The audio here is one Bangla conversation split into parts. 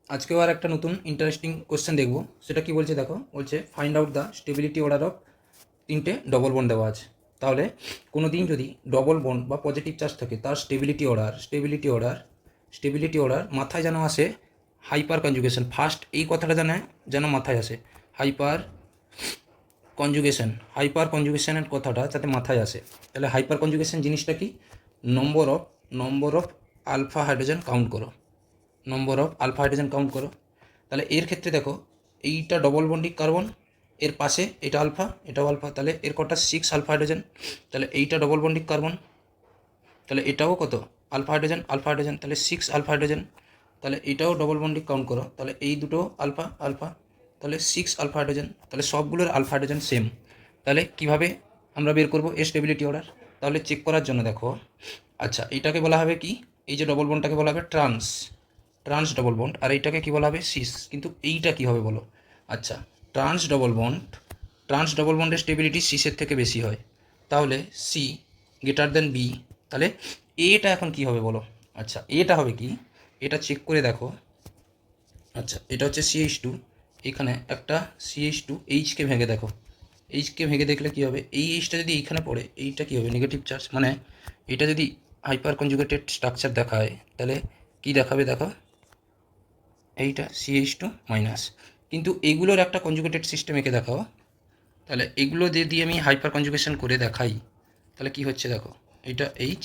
আজকেও আর একটা নতুন ইন্টারেস্টিং কোশ্চেন দেখবো। সেটা কি বলছে দেখো, বলছে find out the stability order of তিনটে ডবল বন্ড দেওয়া আছে। তাহলে কোনো দিন যদি ডবল বন্ড বা পজিটিভ চার্জ থাকে তার স্টেবিলিটি অর্ডার মাথায় যেন আসে হাইপার কনজুগেশন। ফার্স্ট এই কথাটা যেন মাথায় আসে হাইপার কনজুগেশনের কথাটা যাতে মাথায় আসে। তাহলে হাইপার কনজুগেশন জিনিসটা কি? Number of alpha hydrogen count করো, তাহলে এর ক্ষেত্রে দেখো, এইটা ডবল বন্ডিং কার্বন, এর পাশে এটা আলফা, এটাও আলফা, তাহলে এর কটা 6 আলফা হাইড্রোজেন। তাহলে এইটা ডবল বন্ডিং কার্বন, তাহলে এটাও কত আলফা হাইড্রোজেন, তাহলে 6 আলফা হাইড্রোজেন। তাহলে এটাও ডবল বন্ডিং কাউন্ট করো, তাহলে এই দুটো আলফা, তাহলে 6 আলফা হাইড্রোজেন, তাহলে সবগুলোর আলফা হাইড্রোজেন সেম। তাহলে কিভাবে আমরা বের করবো এর স্টেবিলিটি অর্ডার? তাহলে চেক করার জন্য দেখো, আচ্ছা এইটাকে বলা হবে কি, এই যে ডবল বন্ডটাকে বলা হবে ট্রান্স ডবল বন্ড, আর এইটাকে কি বলা হবে সিস। কিন্তু এইটা কি হবে বলো? আচ্ছা, ট্রান্স ডবল বন্ডের স্টেবিলিটি সিসের থেকে বেশি হয়, তাহলে সি গ্রেটার দেন বি। তাহলে এটা এখন কি হবে বলো? আচ্ছা এটা হবে কি, এটা চেক করে দেখো। আচ্ছা এটা হচ্ছে CH2, এখানে একটা CH2 এইচকে ভেঙে দেখো, এইচকে ভেঙে দেখলে কি হবে, এই এইচটা যদি এইখানে পড়ে, এইটা কি হবে নেগেটিভ চার্জ, মানে এটা যদি হাইপার কনজুগেটেড স্ট্রাকচার দেখায় তাহলে কি দেখাবে দেখো, এইটা CH2 মাইনাস। কিন্তু এগুলোর একটা কনজুগেটেড সিস্টেম এঁকে দেখাও, তাহলে এগুলো যদি আমি হাইপার কনজুগেশন করে দেখাই তাহলে কি হচ্ছে দেখো, এইটা এইচ,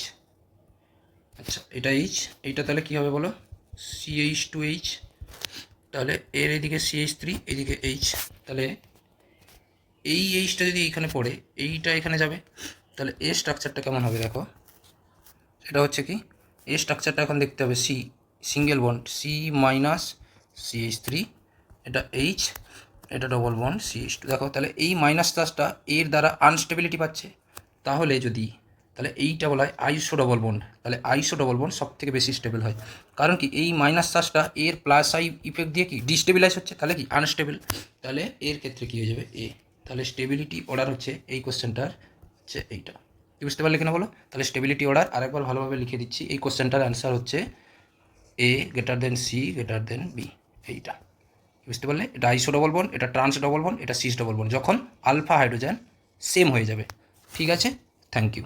আচ্ছা এটা এইচ, এইটা তাহলে কি হবে বলো, CH2H, তাহলে এর এদিকে CH3, এদিকে এইচ, তাহলে এই এইচটা যদি এইখানে পড়ে, এইটা এখানে যাবে, তাহলে এর স্ট্রাকচারটা কেমন হবে দেখো। সেটা হচ্ছে কি, এর স্ট্রাকচারটা এখন দেখতে হবে C single bond, C minus CH3, এটা এইচ, এটা ডবল বন্ড CH2। দেখো তাহলে এই মাইনাস চার্জটা এর দ্বারা আনস্টেবিলিটি পাচ্ছে, তাহলে এইটা বলা হয় আইসো ডবল বন্ড। তাহলে আইসো ডবল বন্ড সব থেকে বেশি স্টেবল হয়, কারণ কি এই মাইনাস চার্জটা এর প্লাস আই ইফেক্ট দিয়ে কি ডিস্টেবিলাইজ হচ্ছে, তাহলে কি আনস্টেবল। তাহলে এর ক্ষেত্রে কী হয়ে যাবে এ। তাহলে স্টেবিলিটি অর্ডার হচ্ছে এই কোশ্চেনটার হচ্ছে এইটা। কি বুঝতে পারলে কিনা বলো? তাহলে স্টেবিলিটি অর্ডার আরেকবার ভালোভাবে লিখে দিচ্ছি, এই কোশ্চেনটার অ্যান্সার হচ্ছে A greater than C greater than B, এইটা। বুঝতে পারলে? এটা আইসো ডবল বন্ড, এটা ট্রান্স ডবল বন্ড, এটা সিস ডবল বন্ড, যখন আলফা হাইড্রোজেন সেম হয়ে যাবে। ঠিক আছে, থ্যাংক ইউ।